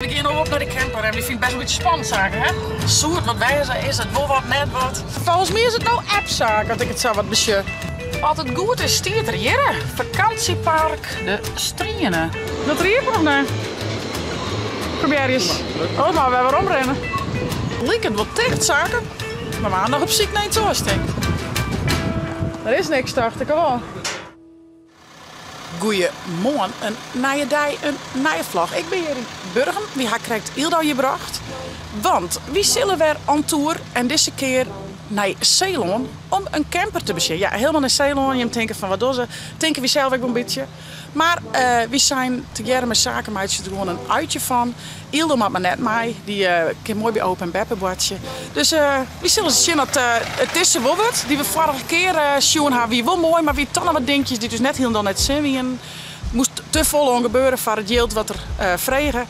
We gaan op naar de camper en we vinden het best een beetje spannend zaken, hè? Soort wat wijzer is het, wel wat, net wat. Volgens mij is het nou appzaak, als ik het zo wat besje. Altijd goed is stiert er hier. Vakantiepark De Strienen. Dat riep nog naar. Probeer eens. Oh, maar we hebben omrennen. Lijkt het wat dicht zaken, maar we gaan nog op ziek naar iets oosting. Er is niks, dacht ik al. Goeiemorgen, een nieuwe dag, een nieuwe vlog. Ik ben hier in Burgum. Wie krijgt Ildau gebracht? Want wie zullen weer on tour en deze keer naar Ceylon om een camper te bezien. Ja, helemaal naar Ceylon. Je denkt van wat doen ze? Denken we zelf ook een beetje. Maar we zijn together met zakenmeidjes er gewoon een uitje van. Ildo maakt me net mee. Die kan mooi bij open beppenbordje. Dus we zullen zien dat het is wel wat. Die we vorige keer zien hebben wie wel mooi, maar wie toch wat dingetjes die dus net heel dan net zien. Wie moest te vol gebeuren voor het geld wat er vregen.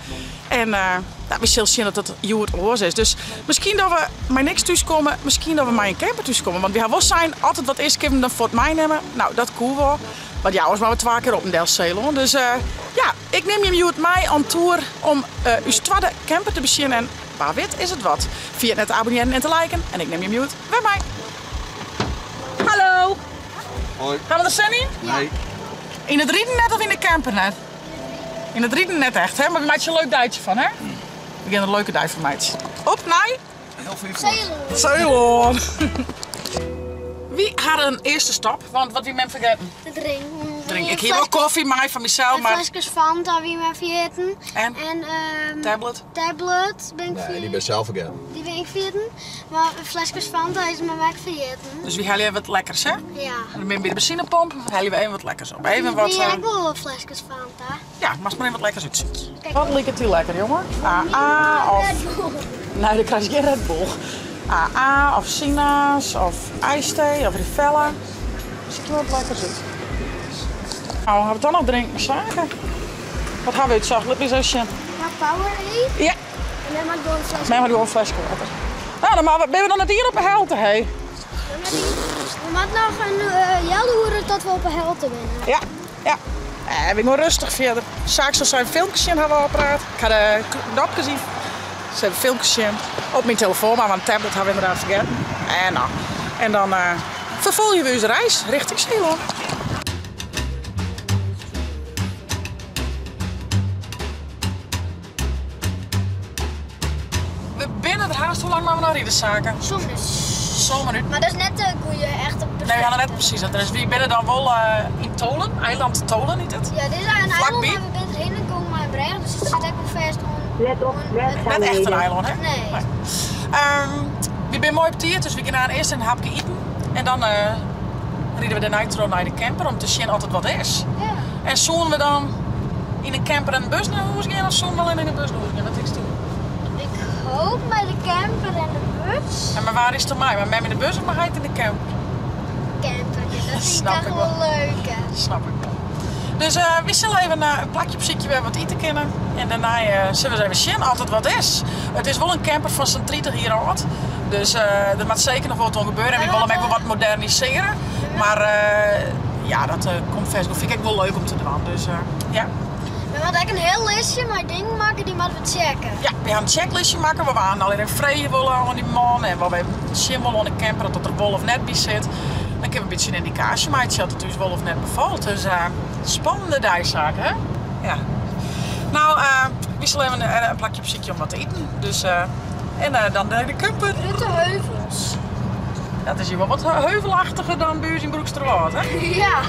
En we zullen zien dat het goed oors is. Dus misschien dat we met niks thuiskomen, misschien dat we met een camper thuiskomen. Want we hebben wel zijn altijd wat eerst kunnen dan voor het mij nemen. Nou, dat cool wel. Want ja, ons maar we 2 keer op een Ceylon. Dus ja, ik neem je goed mee on tour om uw tweede camper te beginnen. En waar weet is het wat. Via het abonneren en te liken. En ik neem je goed bij mij. Hallo. Hoi. Gaan we er zin in? Nee. In het rieden net of in de camper net? In het rieden net echt, hè? Maar we maken er een leuk duitje van, hè? We gaan een leuke duit van meidjes. Op naar Heel veel Ceylon. Wie had een eerste stap? Want wat wie men vergeten? De drink. Ik heb wel koffie, mij van mezelf, maar... Flesjes Fanta, wie men vergeten. En? Tablet? Tablet ben ik vergeten. Nee, die ben zelf vergeten. Die ben ik vergeten. Maar flesjes Fanta is mijn weg vergeten. Dus wie haal je wat lekkers, hè? Ja. En dan ben je bij de benzinepomp, halen we even wat lekkers op. Even wat... Ben jij wel wat flesjes Fanta? Ja, mag maar even wat lekkers uitzoeken. Kijk. Wat lijkt het hier lekker, jongen? AA of... Red Bull. Nee, dan krijg je geen Red Bull. AA of Sina's of ijsthee of Rivella. Ziet er wat lekkers uit. Nou, gaan we dan nog drinken? Zaken? Wat gaan we uit zagen? Let me zo zien. Maar Powerade? Ja. En dan maak ik door een flesje. Mij maar gewoon een flesje water. Nou, dan maar, ben we dan het hier op een helte, hé? We moeten nog een jellehoeren tot we op een helte winnen. Ja, ja. We gaan rustig verder. Zaak zal zijn filmpjes zien hebben we al praat. Ik had de knopjes zien. Ze hebben filmpjes zien. Op mijn telefoon, maar mijn tablet hebben we inderdaad vergeten. En nou. En dan vervolgen we onze reis richting Ceylon. We binnen het haast. Hoe lang gaan we nou rijden zaken? Zo'n Zo'n minuut. Maar dat is net de goede, echte Nee, we hadden net precies dat. Dus we binnen dan wel in Tolen, eiland Tolen, niet het? Ja, dit is een eiland, Vlakbij? maar we zijn heen gekomen maar in Bremen, dus het zit echt wel vast om... Let op, Net echt een eiland, hè? Nee. We zijn mooi op tiert, dus we gaan eerst een hapje eten. En dan rijden we de nitro naar de camper om te zien altijd wat is. Ja. En zullen we dan in de camper en de bus naar huis gaan of zullen we alleen in de bus naar huis gaan? Wat denk je? Ik hoop bij de camper en de bus. Ja, maar waar is het mij? Maar mij in de bus of mag hij het in de camper? Camper, dat vind ik Snap echt ik wel wel. leuk, hè. Snap ik wel. Dus we zullen even een plakje op zitje weer wat eten kennen. En daarna zullen we eens even zien altijd wat is. Het is wel een camper van zo'n 30 jaar oud. Dus er moet zeker nog wat aan gebeuren. En we willen hem ook wel wat moderniseren. Maar ja, dat komt vast. Dat vind ik wel leuk om te doen. Dus ja. We moeten eigenlijk een heel lijstje met dingen maken die moeten we checken. Ja, we gaan een checklistje maken. We gaan alleen een vrije willen aan die man. En waar we zien willen aan de camper dat er wol of net bij zit. Dan kunnen we een beetje een indicatie maken dat het dus wel of net bevalt. Dus spannende dijzaken, hè? Ja. Nou, we zullen even een plakje op zitje om wat te eten. Dus, en dan de camper. Rutte heuvels. Dat is hier wel wat heuvelachtiger dan bij ons in Broeksterwaard, hè? Ja.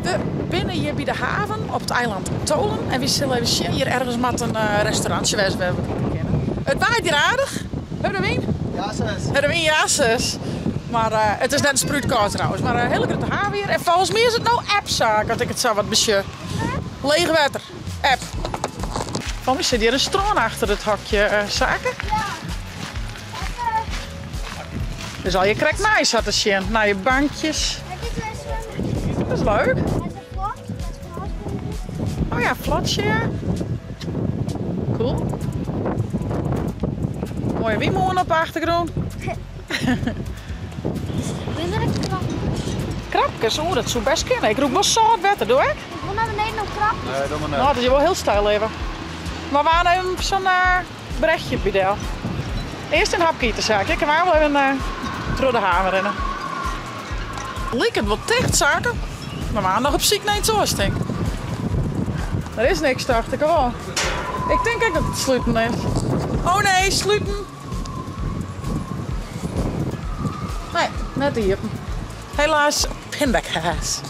We binnen hier bij de haven op het eiland Tolen. En we zullen even zien hier ergens met een restaurantje waar we wat eten kennen. Het waait hier aardig. Hudewien? Ja, zus. Hudewien, ja, zus. Maar het is net een spruitkoud trouwens. Maar een hele grote haan weer. En volgens mij is het nou appzaak, als ik het zo wat besje. Leeg water. App. Van mij zit hier een stroom achter het hokje zaken. Ja. Dus al je krijgt nice had te zien. Naar je bankjes. Heb je twee zwemmen? Dat is leuk. Met een vlot, met van alles. Oh ja, flatje. Ja. Cool. Mooie wiemoen op de achtergrond. Binnen de krap. Krapjes, oh dat zou best kunnen. Ik roep wel zout water, doe ik? Ik wil naar beneden op krap. Nee, doe maar Nou, net. dat is wel heel stijl even. Maar we gaan even zo'n berichtje bij Del. Eerst een hapje te zaken. Ik kan wel even door de haven rennen. Liek het wat dicht zaken. Maar we gaan nog op ziek naar iets oors, denk ik. Er is niks, dacht ik al. Ik denk ook dat het sluiten is. Oh nee, sluiten. Nee, net hier. Helaas pindakaas.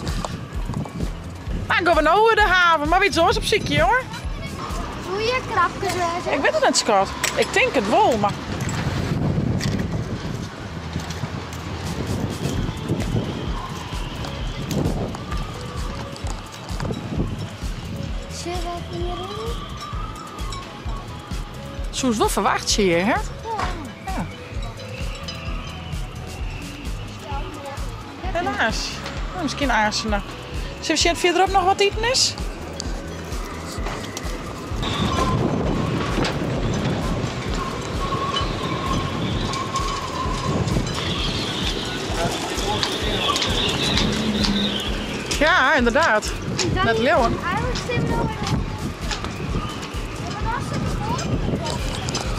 Dan gaan we nou de haven, maar weet je zoals op ziekje, hoor. Doe je krapjes weg. Ik weet het niet, schat. Ik denk het wel, maar... Zit dat hierin? Zo is wel verwacht, zie je, hè? Ja. Helaas. Nou, misschien aarzelen. Zullen we zien of verderop nog wat eten is? Ja, inderdaad. Met leeuwen.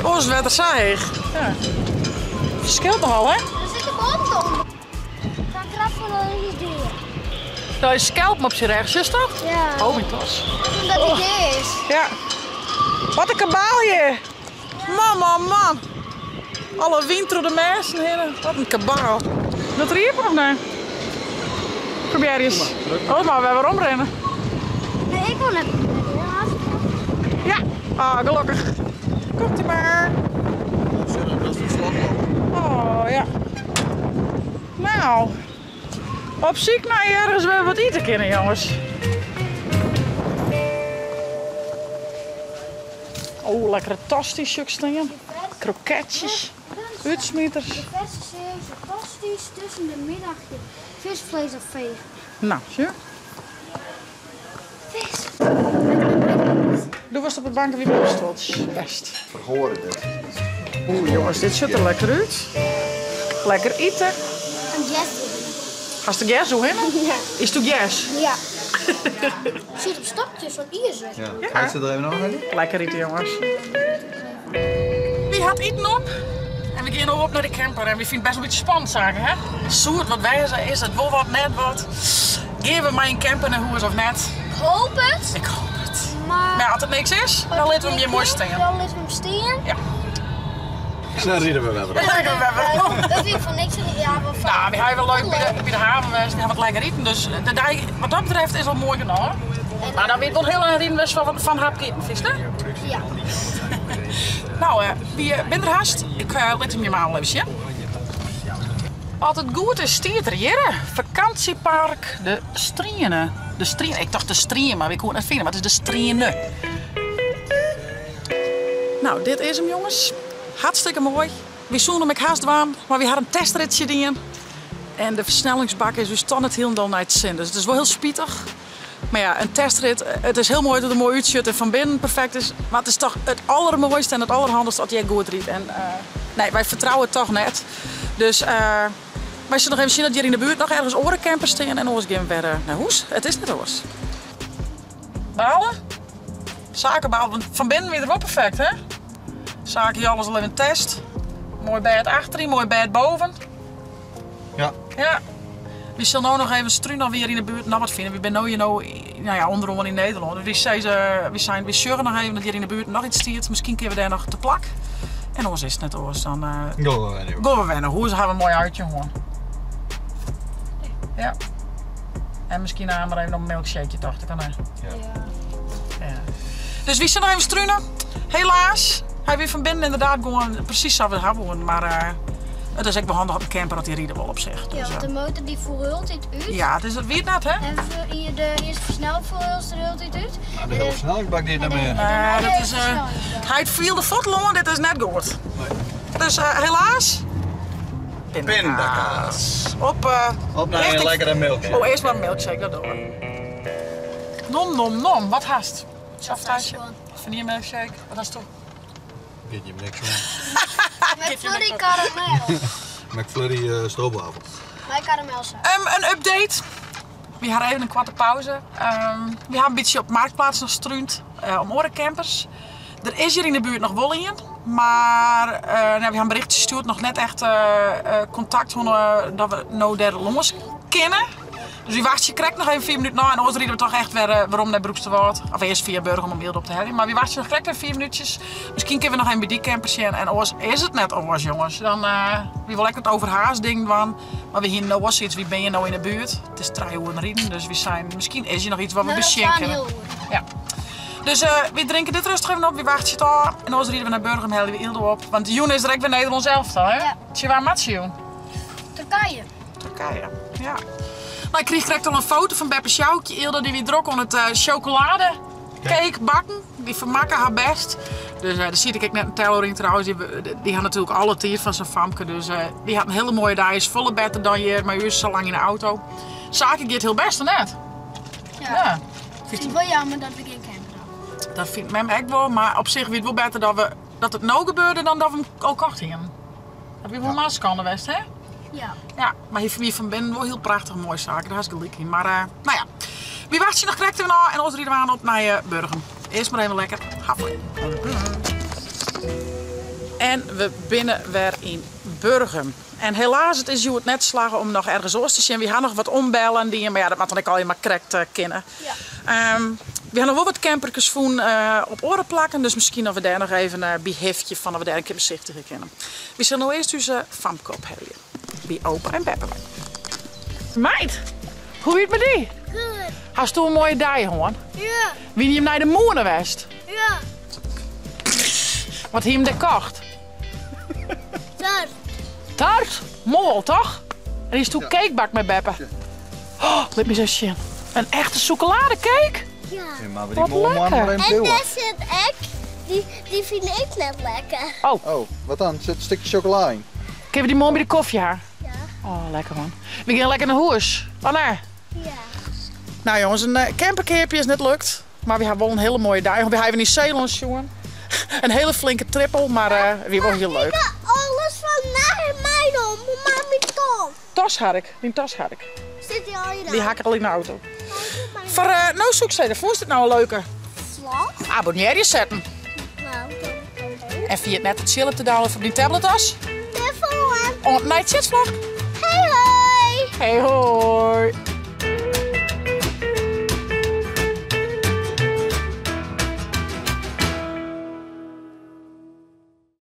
Oh, is het saaiig. Ja. Verschilt nogal, hè? Er zit een band onder. Ga krabbelen hier. Dat is scalp op je rechts, is dat? Ja. Oh, mijn tas. Omdat het hier is. Ja. Wat een kabaalje. Man. Alle wind door de mensen heen. Wat een kabaal. Dat riep of nee? Probeer eens. Oh, maar we hebben omrennen. Nee, ik wil net. Ja. Ah, gelukkig. Komt ie maar. Dat is een slagloop. Oh, ja. Nou. Op ziek naar ergens weer wat eten kunnen, jongens. Oh, lekkere tasties, stukstingen. Kroketjes. Uitsmieters. De verse Zeeuwse pasties tussen de middag je visvlees of veeg. Nou, zie je? Vis. Doe was op de bank weer opstoot. Best. Hoor ik dit. Oeh, jongens, dit ziet er lekker uit. Lekker eten. Een jet. Hast de gas zo heen? Ja. Is het gas? Ja. Zit op stokjes van ijzer. Ja, kijk ze er even nog in. Lekker eten, jongens. Wie had eten op? En we gaan nog op naar de camper en we vinden het best een beetje spannend zaken, hè? Soort wat wijzer is het, wel wat, net wat. Geven we maar een camper naar hoe is of net? Hoop het. Ik hoop het. Maar Maar als het niks is, dan laten we hem hier mooi staan. Dan laten we hem staan. Ja. Dan rieden we wel. Dat lijken we hebben. Dat vind ik van niks in de jaren van. Nou, we hebben wel leuk bij de haven geweest, we hebben wat lekker eten. Dus de dag, wat dat betreft is al mooi genoeg. Maar dan weet wel heel erg in van hapkieten, vis, hè? Ja. Nou, wie bent er haast? Ik laat hem je maar even zien. Wat het goed is, stiert er hier. Vakantiepark De Strienen. De Strienen, ik dacht de Strien, maar ik kon het niet vinden. Wat is de Strienen? Nou, dit is hem, jongens. Hartstikke mooi. We zoenen met haast waan, maar we hadden een testritje in. En de versnellingsbak is dus dan het helemaal naar het zin. Dus het is wel heel spietig. Maar ja, een testrit, het is heel mooi dat het er mooi uitziet en van binnen perfect is. Maar het is toch het allermooiste en het allerhandigste dat jij goed riet. En nee, wij vertrouwen het toch net. Dus wij zullen nog even zien dat hier in de buurt nog ergens orencampers staan. En ons gaan weer naar huis. Het is net oors. Balen? Zaken balen. Want van binnen weer wel perfect, hè? Zaken hier alles al in een test. Mooi bed achterin, mooi bed boven. Ja. Ja. We zullen nou nog even struinen weer in de buurt. Nou, wat vinden we? We zijn nou ja, onderom in Nederland. Dus we zorgen nog even dat hier in de buurt nog iets stiert. Misschien kunnen we daar nog te plak. En ons is het net oors. Dan Gaan we weer. gaan we wennen. Hoe hebben we een mooi uitje gewoon. Ja. En misschien maar even nog een milkshake dacht ik dan. Ja. Dus we zullen nog even struinen. Helaas. Hij weer van binnen inderdaad gewoon precies zo wat hebben. Maar het is echt wel handig op een camper dat die rieden wel op zich. Ja, Dus, want de motor die verhult dit uit. ja, het is het weer net, hè? En hier de eerste versneld verhult dit uit. Nou, de hele versnellingsbak die naar beneden. Dat is, hij viel de voetloon, dit is net goed. Dus helaas. Pindakaas. Op Op naar een lekkere milkshake. Oh, eerst maar een milkshake, dat doen we. Nom. Wat haast? Saftasje. Vanille milkshake. Wat haast toch? Geet je niks van. Met flurry karamel. McFlurry stroopwafel. Mijn karamel zijn. Een update. We hadden even een korte pauze. We hebben een beetje op Marktplaats nog struint om orencampers. Er is hier in de buurt nog wel in, maar we hebben berichtjes gestuurd, nog net echt contact dat we nou daar los kennen. Dus die wacht je krijgt nog even 4 minuten na en anders rieden we toch echt weer waarom dat beroepste wordt. Of eerst via Burger om beeld op te hebben. Maar wie wacht je nog krijgt weer 4 minuutjes. Misschien kunnen we nog even bij die campers zien. En anders is het net anders, jongens. Dan wie wil ik het overhaast ding van. Maar we hier nou was iets, wie ben je nou in de buurt? Het is 3 uur rieden, dus we zijn, misschien is er nog iets wat we beschenken. Ja. Dus we drinken dit rustig even op, we wachten het al. En anders rieden we naar Burger en hellen we Ildo op. Want Joen is direct weer Nederlands elftal, hè? Ja. Tje, waar maakt je, Joen? Turkije. Turkije, ja. Nou, ik kreeg direct al een foto van Beppe Sjoukje, Ildo die weer drok aan het chocoladecake bakken. Die vermakken haar best. Dus daar zie ik net een telloring trouwens. Die had natuurlijk alle tier van zijn famke. Dus die had een hele mooie dag. Is volle beter dan je, maar u is zo lang in de auto. Zaken gaat heel best net. Ja. Ik vind het wel jammer dat we geen camper hadden. Dat vindt men echt wel, maar op zich weer het wel beter dat het nou gebeurde dan dat we hem al kocht hadden. Dat weer wel maaskande west, hè? Ja. Ja, maar hier van binnen wel heel prachtig mooie zaken, daar is gelijk in. Maar nou ja, wie wacht je nog correct en nou en ons rieden we aan op naar Burger. Eerst maar even lekker hapelijk. En we binnen weer in Burger. En helaas, het is het net slagen om nog ergens oors te zien. We gaan nog wat ombellen, maar ja, dat mag dan ik al maar correct kennen. Ja. We gaan nog wel wat campertjes voen op oren plakken, dus misschien dat we daar nog even een beheftje van dat we daar een keer bezichtigen kunnen. We zullen nou eerst onze famke opheffen. Bij opa en Beppe. Meid, hoe is het met die? Goed. Hast u een mooie dag, hoor? Ja. Wie je hem naar de moeder west? Ja. Wat hij hem daar kocht? Daar. Tart? Mooi, toch? En die is toen cakebak met Beppe. Oh, let me zo zien. Een echte chocoladecake? Ja. Ja, maar die Wat mogen maar lekker. even En proeven. daar zit ik. Die vind ik net lekker. Oh, wat dan? Zit een stukje chocola in? Geef die man bij de koffie haar. Ja. Oh, lekker man. We gaan lekker naar huis. Wanneer? Ja. Nou jongens, een campercampje is net lukt. Maar we hebben wel een hele mooie dag. We hebben in Zeeland, jongen. Een hele flinke trippel, maar weer wel heel leuk. Ik heb alles van naar mij om. Maar mijn tom. Tas had ik. Die tas had ik. Zit die al in Die haak ik al in de auto. Voor nou zoek ze, vond je het nou een leuke? Vlog? Abonneer je zetten. Nou, En via het net het chillen te downloaden op die tabletas. telefoon. On Night Chats vlog. Hey hoi. Hey hoi.